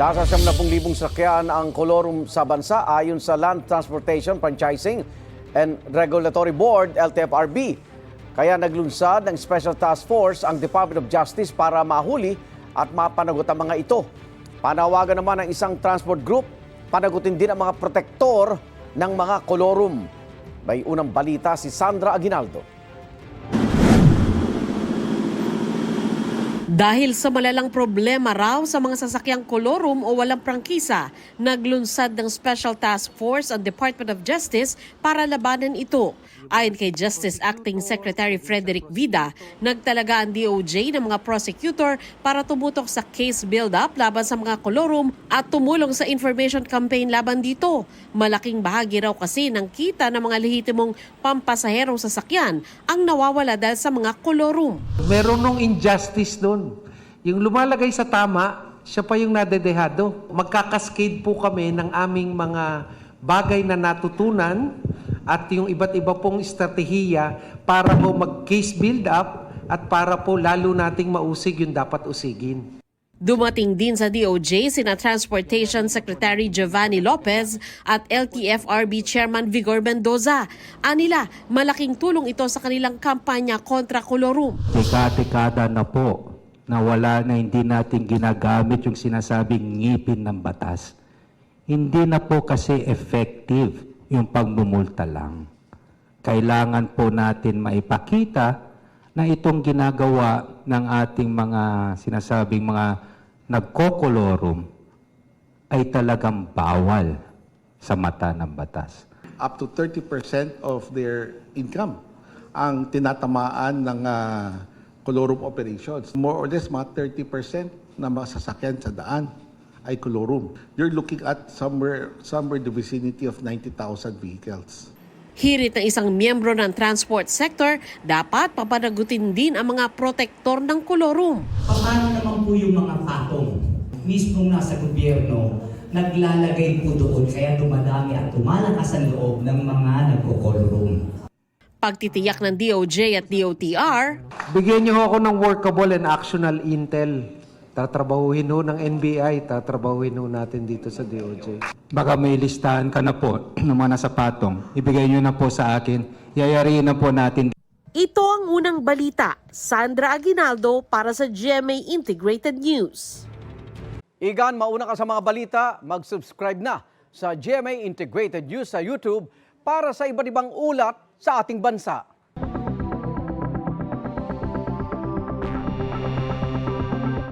Nasa 70,000 sakyan ang kolorum sa bansa ayon sa Land Transportation Franchising and Regulatory Board, LTFRB. Kaya naglunsad ng Special Task Force ang Department of Justice para mahuli at mapanagot ang mga ito. Panawagan naman ng isang transport group, panagutin din ang mga protektor ng mga kolorum. May unang balita si Sandra Aguinaldo. Dahil sa malalang problema raw sa mga sasakyang kolorum o walang prangkisa, naglunsad ng Special Task Force ang Department of Justice para labanan ito. Ayon kay Justice Acting Secretary Frederick Vida, nagtalaga ang DOJ ng mga prosecutor para tumutok sa case build-up laban sa mga kolorum at tumulong sa information campaign laban dito. Malaking bahagi raw kasi ng kita ng mga lehitimong pampasaherong sasakyan ang nawawala dahil sa mga kolorum. Meron nung injustice doon. Yung lumalagay sa tama, siya pa yung nadedehado. Magkakaskade po kami ng aming mga bagay na natutunan at yung iba't iba pong estratehiya para po mag-case build-up at para po lalo nating mausig yung dapat usigin. Dumating din sa DOJ sina Transportation Secretary Giovanni Lopez at LTFRB Chairman Vigor Mendoza. Anila, malaking tulong ito sa kanilang kampanya kontra kolorum. Dekada-dekada na po na wala na hindi natin ginagamit yung sinasabing ngipin ng batas. Hindi na po kasi effective yung pagmumulta lang. Kailangan po natin maipakita na itong ginagawa ng ating mga sinasabing mga nagkokolorum ay talagang bawal sa mata ng batas. Up to 30% of their income ang tinatamaan ng kolorum operations. More or less, mga 30% na mga sasakyan sa daan ay kolorum. You're looking at somewhere the vicinity of 90,000 vehicles. Hirit ng isang miyembro ng transport sector, dapat papanagutin din ang mga protektor ng kolorum. Paano naman po yung mga patong mismong nasa gobyerno naglalagay po doon kaya dumadami at tumalakas ang loob ng mga nagkokolorum? Pagtitiyak ng DOJ at DOTR, Bigyan niyo ako ng workable and actionable intel. Tatrabahuhin ho ng NBI, tatrabahuhin ho natin dito sa DOJ. Baka may listahan ka na po ng mga nasa patong. Ibigay nyo na po sa akin. Yayariin na po natin. ito ang unang balita. Sandra Aguinaldo para sa GMA Integrated News. Igan, mauna ka sa mga balita, mag-subscribe na sa GMA Integrated News sa YouTube para sa iba't ibang ulat sa ating bansa.